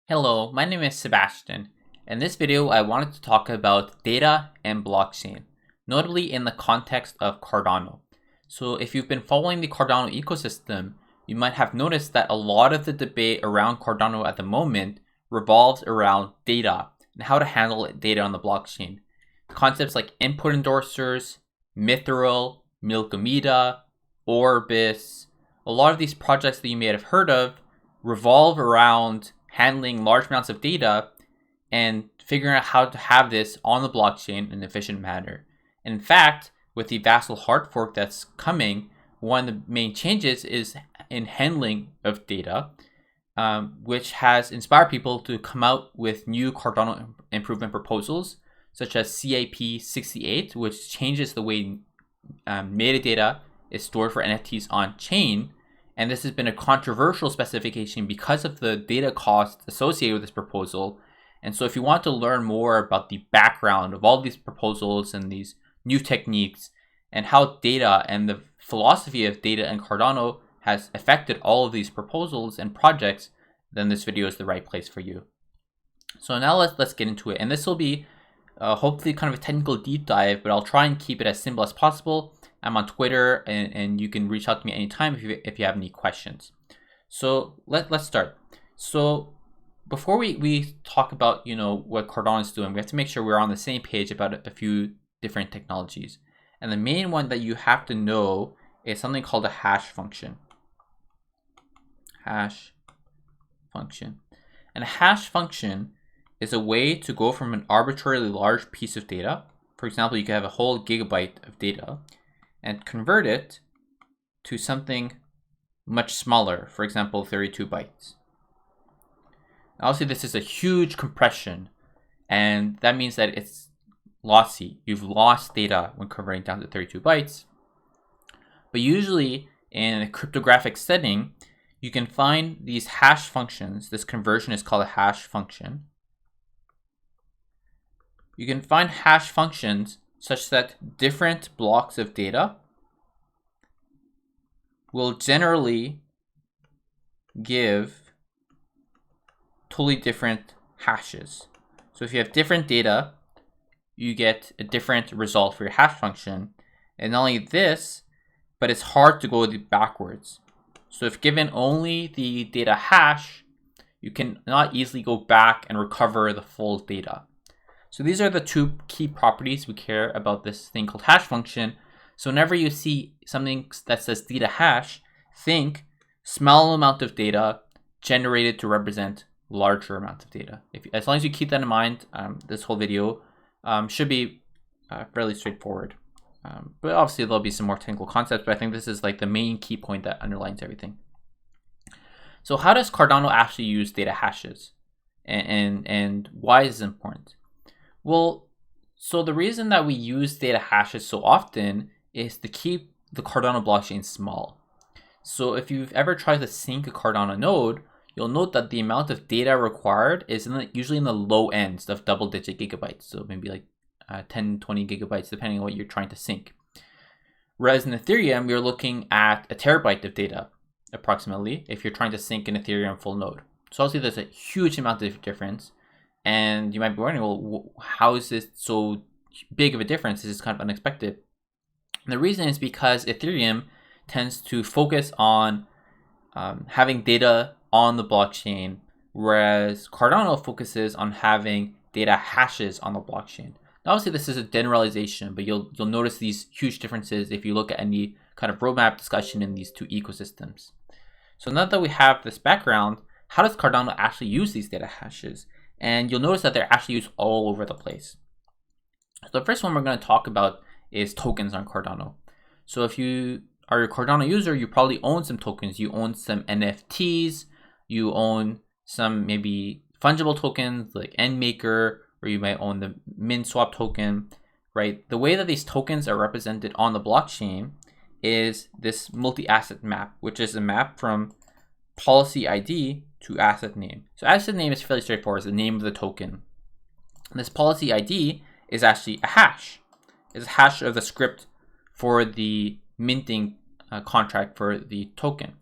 Hello, my name is Sebastian. In this video, I wanted to talk about data and blockchain, notably in the context of Cardano. So if you've been following the Cardano ecosystem, you might have noticed that a lot of the debate around Cardano at the moment revolves around data and how to handle data on the blockchain. Concepts like input endorsers, Mithril, Milkamida, Orbis, a lot of these projects that you may have heard of revolve around handling large amounts of data and figuring out how to have this on the blockchain in an efficient manner. And in fact, with the Vassal hard fork that's coming, one of the main changes is in handling of data, which has inspired people to come out with new Cardano improvement proposals, such as CIP-68, which changes the way metadata is stored for NFTs on chain. And this has been a controversial specification because of the data costs associated with this proposal. And so if you want to learn more about the background of all these proposals and these new techniques and how data and the philosophy of data in Cardano has affected all of these proposals and projects, then this video is the right place for you. So now let's get into it. And this will be hopefully kind of a technical deep dive, but I'll try and keep it as simple as possible. I'm on Twitter, and you can reach out to me anytime if you have any questions. So let's start. So before we talk about what Cardano is doing, we have to make sure we're on the same page about a few different technologies. And the main one that you have to know is something called a hash function. Hash function. And a hash function is a way to go from an arbitrarily large piece of data. For example, you could have a whole gigabyte of data and convert it to something much smaller, for example, 32 bytes. Obviously, this is a huge compression, and that means that it's lossy. You've lost data when converting down to 32 bytes. But usually, in a cryptographic setting, you can find these hash functions. This conversion is called a hash function. You can find hash functions such that different blocks of data will generally give totally different hashes. So if you have different data, you get a different result for your hash function. And not only this, but it's hard to go backwards. So if given only the data hash, you can not easily go back and recover the full data. So these are the two key properties we care about this thing called hash function. So whenever you see something that says data hash, think small amount of data generated to represent larger amount of data. As long as you keep that in mind, this whole video should be fairly straightforward. But obviously there'll be some more technical concepts, but I think this is like the main key point that underlines everything. So how does Cardano actually use data hashes? And why is this important? Well, so the reason that we use data hashes so often is to keep the Cardano blockchain small. So if you've ever tried to sync a Cardano node, you'll note that the amount of data required is usually in the low ends of double-digit gigabytes. So maybe like 10, 20 gigabytes, depending on what you're trying to sync. Whereas in Ethereum, you're looking at a terabyte of data, approximately, if you're trying to sync an Ethereum full node. So obviously there's a huge amount of difference. And you might be wondering, well, how is this so big of a difference? This is kind of unexpected. And the reason is because Ethereum tends to focus on having data on the blockchain, whereas Cardano focuses on having data hashes on the blockchain. Now, obviously, this is a generalization, but you'll notice these huge differences if you look at any kind of roadmap discussion in these two ecosystems. So now that we have this background, how does Cardano actually use these data hashes? And you'll notice that they're actually used all over the place. So the first one we're going to talk about is tokens on Cardano. So if you are a Cardano user, you probably own some tokens. You own some NFTs. You own some maybe fungible tokens like NMaker, or you might own the MinSwap token, right? The way that these tokens are represented on the blockchain is this multi-asset map, which is a map from policy ID to asset name. So asset name is fairly straightforward. It's the name of the token. And this policy ID is actually a hash. It's a hash of the script for the minting contract for the token.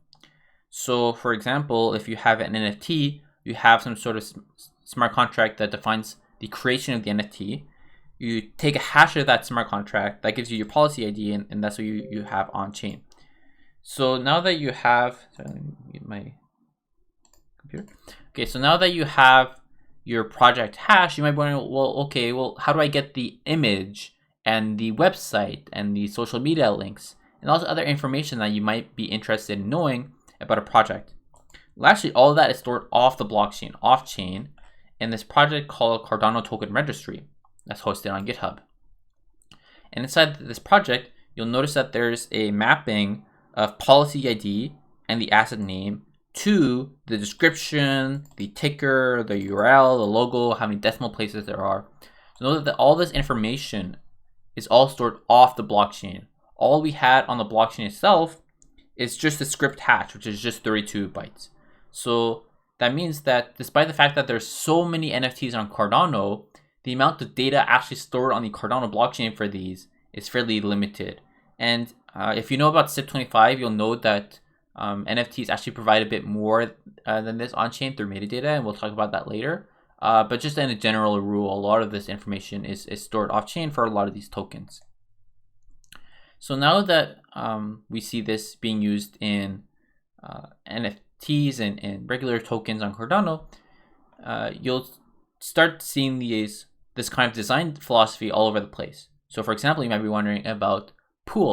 So for example, if you have an NFT, you have some sort of smart contract that defines the creation of the NFT. You take a hash of that smart contract, that gives you your policy ID, and that's what you have on chain. So now that you have, sorry, let me mute my computer. Okay, so now that you have your project hash, you might be wondering, well, okay, well, how do I get the image and the website and the social media links and also other information that you might be interested in knowing about a project? Well, actually, all of that is stored off the blockchain, off-chain, in this project called Cardano Token Registry that's hosted on GitHub. And inside this project, you'll notice that there's a mapping of policy ID and the asset name to the description, the ticker, the URL, the logo, how many decimal places there are. So know that all this information is all stored off the blockchain. All we had on the blockchain itself is just the script hash, which is just 32 bytes. So that means that despite the fact that there's so many NFTs on Cardano, the amount of data actually stored on the Cardano blockchain for these is fairly limited. And if you know about CIP-25, you'll know that NFTs actually provide a bit more than this on-chain through metadata, and we'll talk about that later. But just in a general rule, a lot of this information is stored off-chain for a lot of these tokens. So now that we see this being used in NFTs and regular tokens on Cardano, you'll start seeing this kind of design philosophy all over the place. So for example, you might be wondering about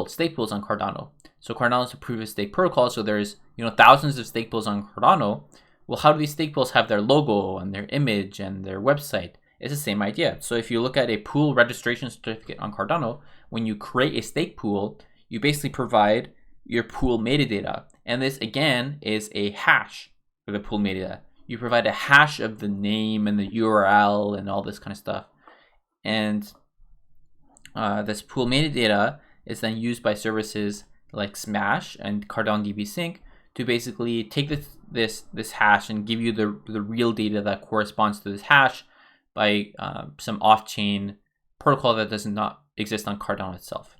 stake pools on Cardano. So Cardano is a proof of stake protocol, so there's thousands of stake pools on Cardano. Well, how do these stake pools have their logo and their image and their website? It's the same idea. So if you look at a pool registration certificate on Cardano, when you create a stake pool, you basically provide your pool metadata. And this again is a hash for the pool metadata. You provide a hash of the name and the URL and all this kind of stuff. And this pool metadata is then used by services like Smash and Cardano DB Sync to basically take this hash and give you the real data that corresponds to this hash by some off-chain protocol that does not exist on Cardano itself.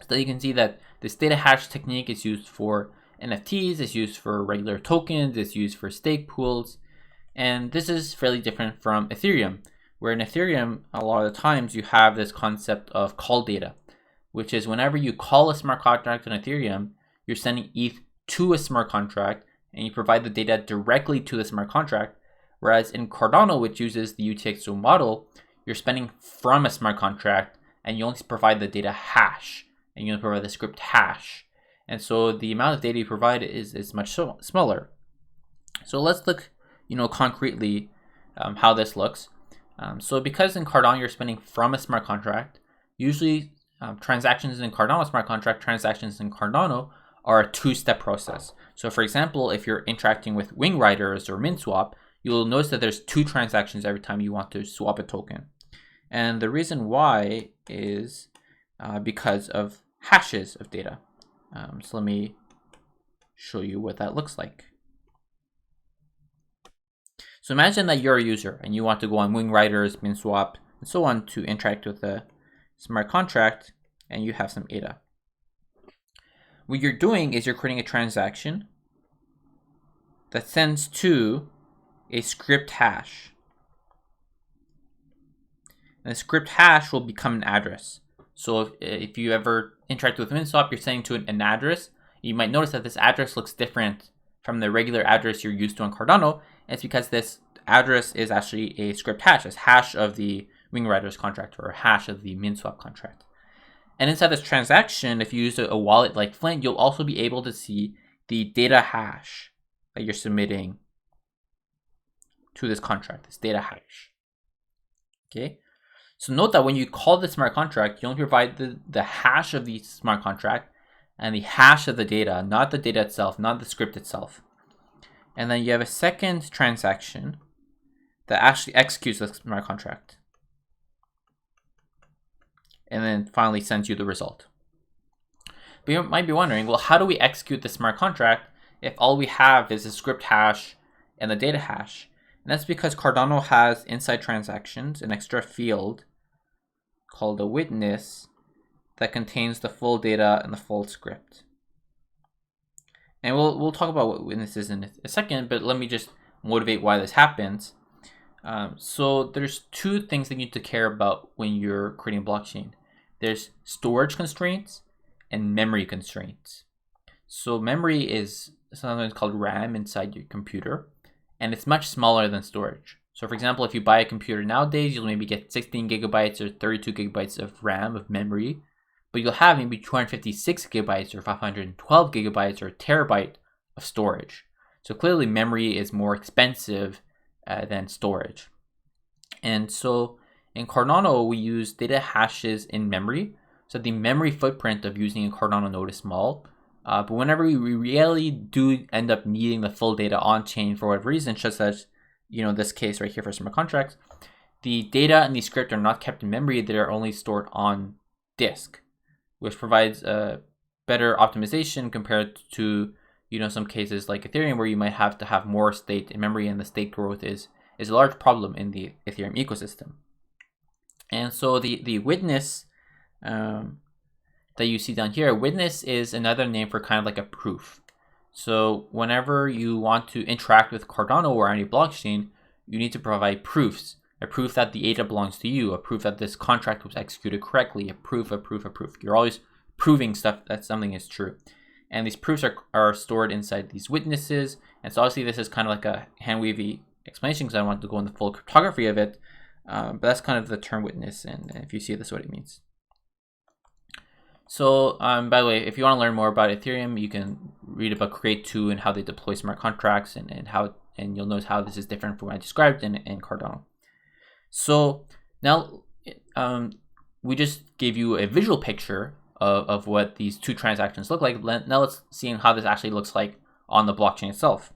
So you can see that this data hash technique is used for NFTs, it's used for regular tokens, it's used for stake pools, and this is fairly different from Ethereum, where in Ethereum, a lot of the times you have this concept of call data, which is whenever you call a smart contract on Ethereum, you're sending ETH to a smart contract and you provide the data directly to the smart contract. Whereas in Cardano, which uses the UTXO model, you're spending from a smart contract and you only provide the data hash and you only provide the script hash. And so the amount of data you provide is much smaller. So let's look, concretely how this looks. So because in Cardano, you're spending from a smart contract, usually transactions in Cardano smart contract, transactions in Cardano are a two-step process. So for example, if you're interacting with Wing Riders or MinSwap, you'll notice that there's two transactions every time you want to swap a token. And the reason why is because of hashes of data. So let me show you what that looks like. So imagine that you're a user and you want to go on Wing Riders, MinSwap, and so on to interact with a smart contract, and you have some ADA. What you're doing is you're creating a transaction that sends to a script hash. And the script hash will become an address. So if you ever interact with MinSwap, you're sending to an address. You might notice that this address looks different from the regular address you're used to on Cardano. And it's because this address is actually a script hash. It's hash of the Wing Riders contract or a hash of the MinSwap contract. And inside this transaction, if you use a wallet like Flint, you'll also be able to see the data hash that you're submitting to this contract, this data hash. Okay. So note that when you call the smart contract, you only provide the hash of the smart contract and the hash of the data, not the data itself, not the script itself. And then you have a second transaction that actually executes the smart contract. And then finally sends you the result. But you might be wondering, well, how do we execute the smart contract if all we have is a script hash and the data hash? And that's because Cardano has inside transactions an extra field called a witness that contains the full data and the full script. And we'll talk about what witness is in a second, but let me just motivate why this happens. So there's two things that you need to care about when you're creating a blockchain. There's storage constraints and memory constraints. So memory is sometimes called RAM inside your computer, and it's much smaller than storage. So for example, if you buy a computer nowadays, you'll maybe get 16 gigabytes or 32 gigabytes of RAM, of memory, but you'll have maybe 256 gigabytes or 512 gigabytes or a terabyte of storage. So clearly memory is more expensive than storage. And so in Cardano, we use data hashes in memory. So the memory footprint of using a Cardano node is small. But whenever we really do end up needing the full data on chain for whatever reason, such as, this case right here for smart contracts, the data and the script are not kept in memory. They are only stored on disk, which provides a better optimization compared to, some cases like Ethereum, where you might have to have more state in memory, and the state growth is a large problem in the Ethereum ecosystem. And so the witness that you see down here, witness is another name for kind of like a proof. So whenever you want to interact with Cardano or any blockchain, you need to provide proofs. A proof that the ADA belongs to you, a proof that this contract was executed correctly, a proof. You're always proving stuff that something is true. And these proofs are stored inside these witnesses. And so obviously this is kind of like a hand-wavy explanation because I don't want to go into full cryptography of it. But that's kind of the term witness, and if you see this, what it means. So by the way, if you want to learn more about Ethereum, you can read about Create 2 and how they deploy smart contracts, and you'll notice how this is different from what I described in Cardano. So now we just gave you a visual picture of what these two transactions look like. Now let's see how this actually looks like on the blockchain itself.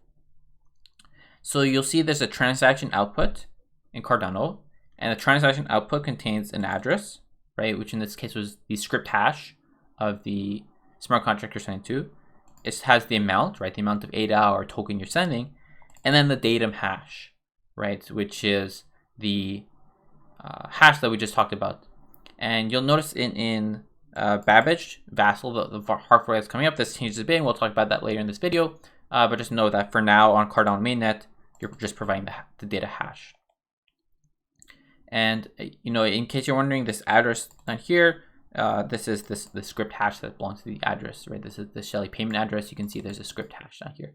So you'll see there's a transaction output in Cardano, and the transaction output contains an address, right, which in this case was the script hash of the smart contract you're sending to. It has the amount, right, the amount of ADA or token you're sending, and then the datum hash, right, which is the hash that we just talked about. And you'll notice in Babbage, Vassal, the hard fork that's coming up, this changes a bit, and we'll talk about that later in this video. But just know that for now on Cardano mainnet, you're just providing the data hash. And in case you're wondering, this address down here, this is the script hash that belongs to the address, right? This is the Shelley payment address. You can see there's a script hash down here.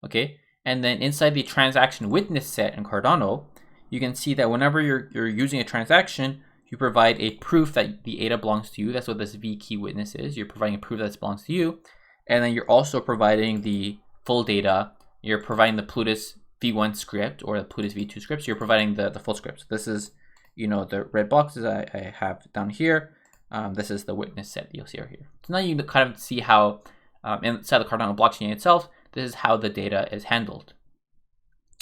Okay, and then inside the transaction witness set in Cardano, you can see that whenever you're using a transaction, you provide a proof that the ADA belongs to you. That's what this V key witness is. You're providing a proof that it belongs to you, and then you're also providing the full data. You're providing the Plutus V1 script or the Plutus V2 script. So you're providing the full script. So this is, the red boxes I have down here. This is the witness set that you'll see over here. So now you kind of see how inside the Cardano blockchain itself, this is how the data is handled.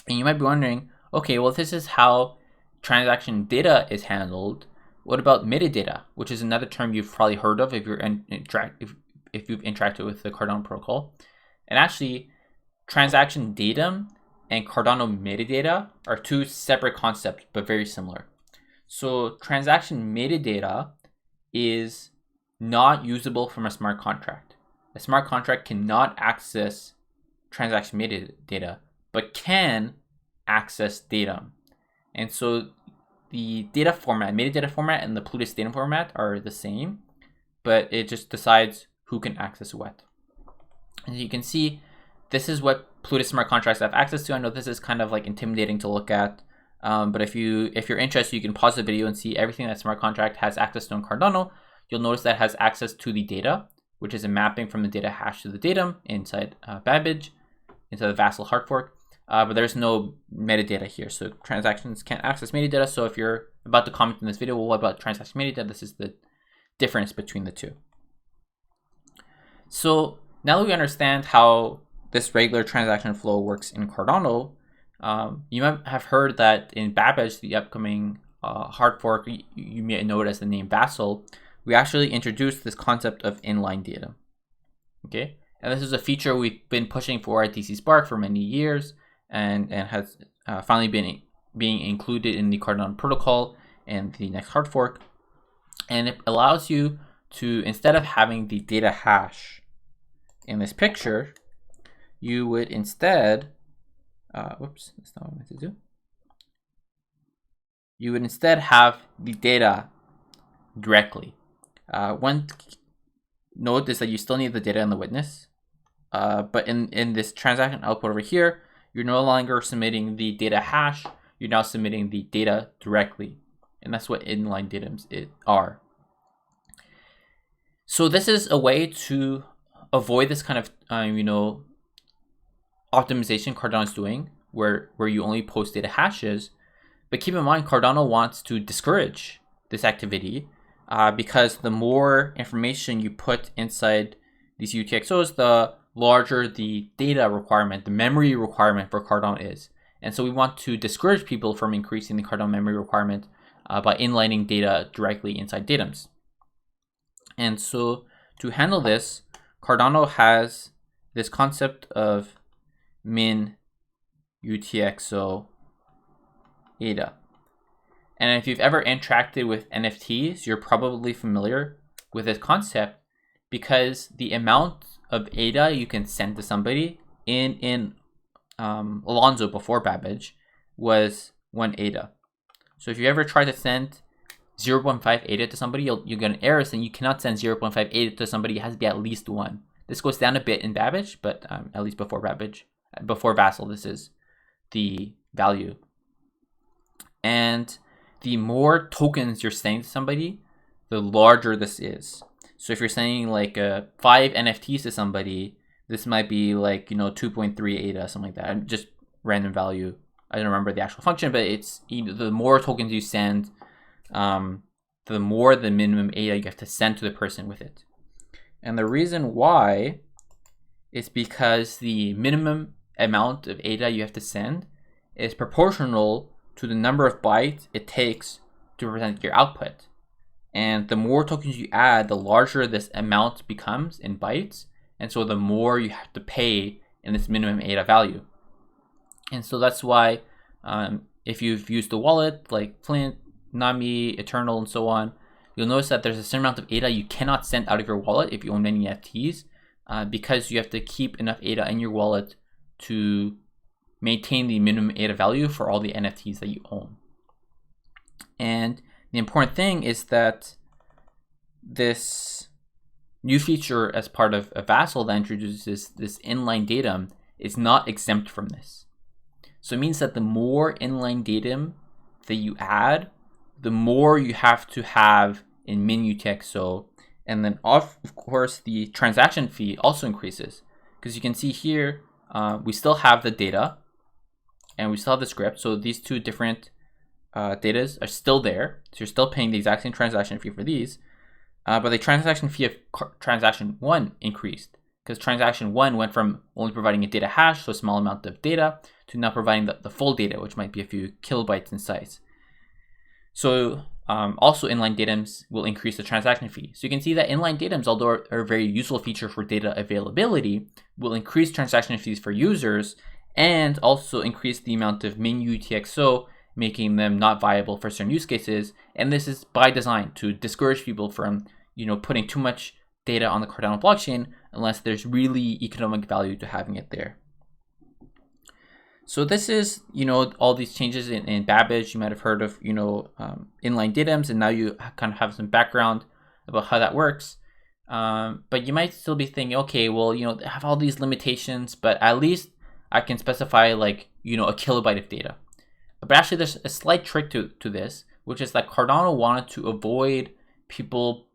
And you might be wondering, okay, well, if this is how transaction data is handled, what about metadata, which is another term you've probably heard of if you're if you've interacted with the Cardano protocol. And actually, transaction datum and Cardano metadata are two separate concepts, but very similar. So transaction metadata is not usable from a smart contract. A smart contract cannot access transaction metadata, but can access datum. And so the data format, metadata format, and the Plutus datum format are the same, but it just decides who can access what. And you can see this is what Plutus smart contracts have access to. I know this is kind of like intimidating to look at, but if you're interested, you can pause the video and see everything that smart contract has access to in Cardano. You'll notice that it has access to the data, which is a mapping from the data hash to the datum inside Babbage, inside the Vassal hard fork. But there's no metadata here, so transactions can't access metadata. So if you're about to comment in this video, well, what about transaction metadata? This is the difference between the two. So now that we understand how this regular transaction flow works in Cardano, you might have heard that in Babbage, the upcoming hard fork, you may know it as the name Vassal, we actually introduced this concept of inline data. Okay, and this is a feature we've been pushing for at DC Spark for many years, and has finally been being included in the Cardano protocol and the next hard fork. And it allows you to, instead of having the data hash in this picture, you would instead whoops, that's not what I meant to do. You would instead have the data directly. One note is that you still need the data and the witness. But in this transaction output over here, you're no longer submitting the data hash, you're now submitting the data directly. And that's what inline datums are. So this is a way to avoid this kind of, optimization Cardano is doing, where you only post data hashes. But keep in mind, Cardano wants to discourage this activity because the more information you put inside these UTXOs, the larger the data requirement, the memory requirement for Cardano is. And so we want to discourage people from increasing the Cardano memory requirement by inlining data directly inside datums. And so to handle this, Cardano has this concept of min UTXO ADA. And if you've ever interacted with NFTs, you're probably familiar with this concept because the amount of ADA you can send to somebody in Alonzo before Babbage was 1 ADA. So if you ever try to send 0.5 ADA to somebody, you'll get an error saying you cannot send 0.5 ADA to somebody. It has to be at least 1. This goes down a bit in Babbage, but at least before Babbage, before Vassal, this is the value. And the more tokens you're sending to somebody, the larger this is. So if you're sending like 5 NFTs to somebody, this might be like 2.3 ADA, something like that. Just random value. I don't remember the actual function, but it's the more tokens you send, the more the minimum ADA you have to send to the person with it. And the reason why is because the minimum amount of ADA you have to send is proportional to the number of bytes it takes to represent your output. And the more tokens you add, the larger this amount becomes in bytes. And so the more you have to pay in this minimum ADA value. And so that's why if you've used the wallet like Flint, Nami, Eternal, and so on, you'll notice that there's a certain amount of ADA you cannot send out of your wallet if you own many NFTs because you have to keep enough ADA in your wallet to maintain the minimum ADA value for all the NFTs that you own. And the important thing is that this new feature as part of a Vassal that introduces this inline datum is not exempt from this. So it means that the more inline datum that you add, the more you have to have in min UTXO. And then of course the transaction fee also increases because you can see here we still have the data and we still have the script. So these two different datas are still there. So you're still paying the exact same transaction fee for these. But the transaction fee of transaction 1 increased because transaction 1 went from only providing a data hash, so a small amount of data, to now providing the full data, which might be a few kilobytes in size. So also inline datums will increase the transaction fee. So you can see that inline datums, although are a very useful feature for data availability, will increase transaction fees for users and also increase the amount of min UTXO, making them not viable for certain use cases. And this is by design to discourage people from putting too much data on the Cardano blockchain unless there's really economic value to having it there. So this is, all these changes in Babbage. You might have heard of, inline datums, and now you kind of have some background about how that works. But you might still be thinking, okay, well, they have all these limitations, but at least I can specify like, a kilobyte of data. But actually there's a slight trick to this, which is that Cardano wanted to avoid people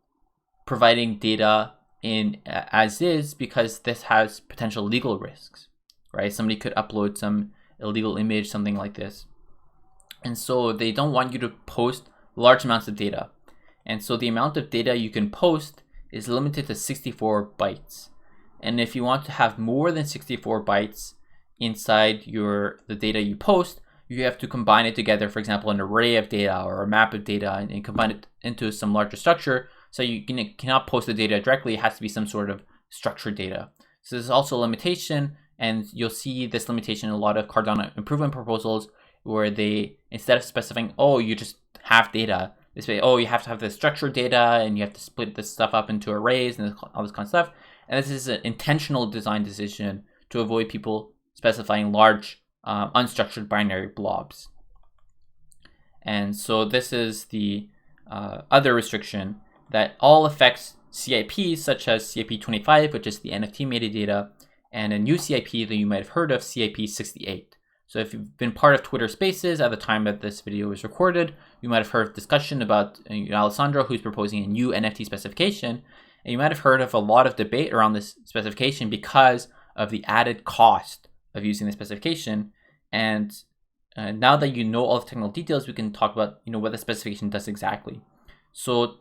providing data in as is because this has potential legal risks, right? Somebody could upload some illegal image, something like this. And so they don't want you to post large amounts of data. And so the amount of data you can post is limited to 64 bytes. And if you want to have more than 64 bytes inside the data you post, you have to combine it together, for example, an array of data or a map of data, and combine it into some larger structure. So you cannot post the data directly. It has to be some sort of structured data. So there's also a limitation, and you'll see this limitation in a lot of Cardano improvement proposals where they, instead of specifying, oh, you just have data, they say, oh, you have to have the structured data and you have to split this stuff up into arrays and all this kind of stuff. And this is an intentional design decision to avoid people specifying large unstructured binary blobs. And so this is the other restriction that all affects CIPs such as CIP-25, which is the NFT metadata, and a new CIP that you might have heard of, CIP-68. So if you've been part of Twitter Spaces at the time that this video was recorded, you might have heard of discussion about Alessandro, who's proposing a new NFT specification. And you might have heard of a lot of debate around this specification because of the added cost of using the specification. And now that you know all the technical details, we can talk about what the specification does exactly. So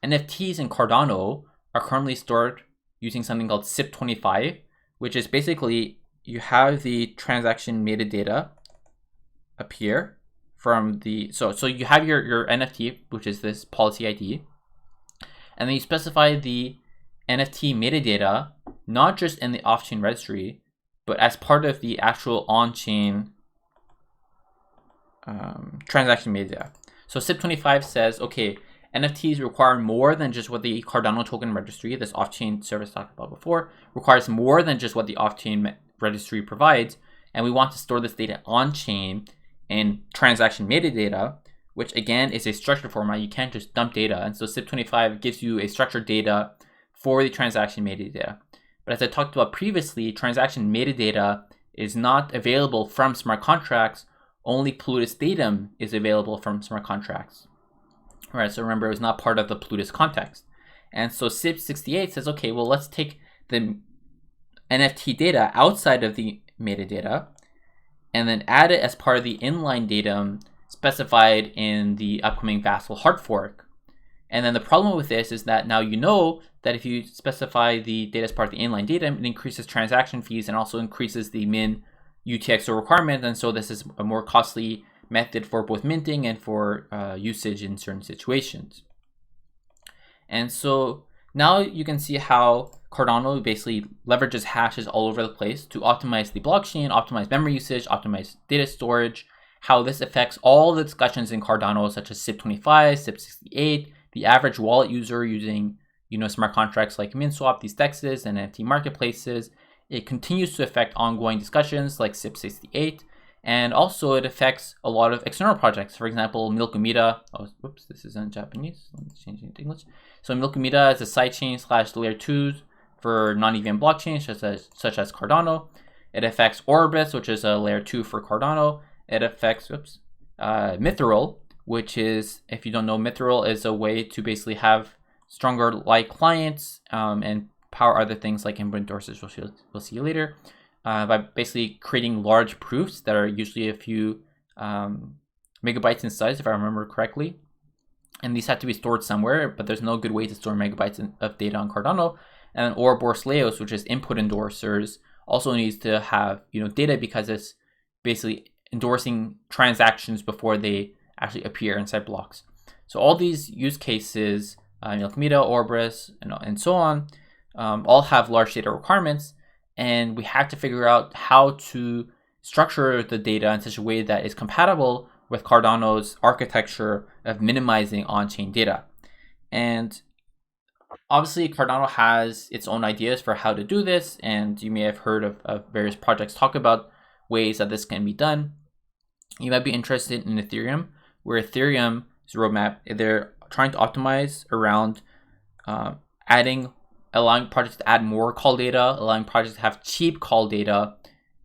NFTs in Cardano are currently stored using something called CIP-25, which is basically you have the transaction metadata appear from the so you have your NFT, which is this policy ID, and then you specify the NFT metadata not just in the off-chain registry, but as part of the actual on-chain transaction metadata. So CIP-25 says, okay, NFTs require more than just what the Cardano token registry, this off-chain service talked about before, requires more than just what the off-chain registry provides, and we want to store this data on-chain in transaction metadata, which again is a structured format. You can't just dump data, and so CIP-25 gives you a structured data for the transaction metadata. But as I talked about previously, transaction metadata is not available from smart contracts. Only Plutus datum is available from smart contracts. All right, so remember, it was not part of the Plutus context. And so CIP-68 says, okay, well, let's take the NFT data outside of the metadata and then add it as part of the inline datum specified in the upcoming Vassal hard fork. And then the problem with this is that now you know that if you specify the data as part of the inline datum, it increases transaction fees and also increases the min UTXO requirement. And so this is a more costly method for both minting and for usage in certain situations. And so now you can see how Cardano basically leverages hashes all over the place to optimize the blockchain, optimize memory usage, optimize data storage, how this affects all the discussions in Cardano, such as CIP-25, CIP-68, the average wallet user using smart contracts like MinSwap, these DEXs, and NFT marketplaces. It continues to affect ongoing discussions like CIP-68, and also it affects a lot of external projects. For example, Milkumida. Oh, whoops, this is in Japanese. Let me change it to English. So Milkumida is a sidechain / layer 2s for non-EVM blockchains such as Cardano. It affects Orbis, which is a layer 2 for Cardano. It affects Mithril, which is, if you don't know, Mithril is a way to basically have stronger light clients and power other things like input endorsers, which we'll see later, by basically creating large proofs that are usually a few megabytes in size, if I remember correctly. And these have to be stored somewhere, but there's no good way to store megabytes of data on Cardano. And then Ouroboros Leos, which is input endorsers, also needs to have data because it's basically endorsing transactions before they actually appear inside blocks. So all these use cases, Milkumida, Ouroboros, and so on, all have large data requirements, and we have to figure out how to structure the data in such a way that is compatible with Cardano's architecture of minimizing on-chain data. And obviously, Cardano has its own ideas for how to do this, and you may have heard of various projects talk about ways that this can be done. You might be interested in Ethereum, where Ethereum's roadmap, they're trying to optimize around allowing projects to add more call data, allowing projects to have cheap call data,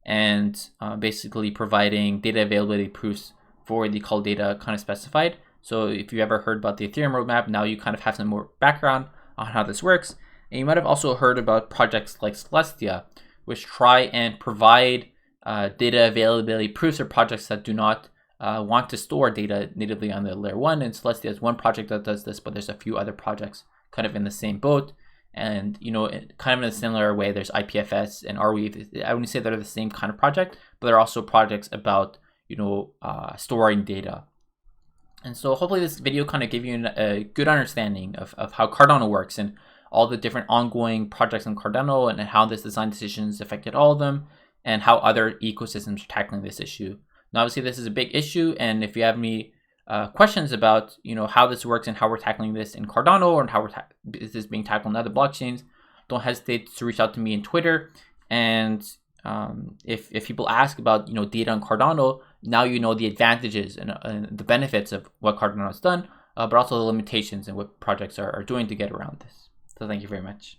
and basically providing data availability proofs for the call data kind of specified. So if you ever heard about the Ethereum roadmap, now you kind of have some more background on how this works. And you might have also heard about projects like Celestia, which try and provide data availability proofs for projects that do not want to store data natively on the layer 1. And Celestia is one project that does this, but there's a few other projects kind of in the same boat. And, kind of in a similar way, there's IPFS and Arweave. I wouldn't say they're the same kind of project, but they're also projects about, storing data. And so hopefully this video kind of gave you a good understanding of how Cardano works and all the different ongoing projects in Cardano and how this design decisions affected all of them and how other ecosystems are tackling this issue. Now, obviously, this is a big issue. And if you have any questions about, how this works and how we're tackling this in Cardano or how this is being tackled in other blockchains, don't hesitate to reach out to me on Twitter. And if people ask about data on Cardano, now you know the advantages and the benefits of what Cardano has done, but also the limitations and what projects are doing to get around this. So thank you very much.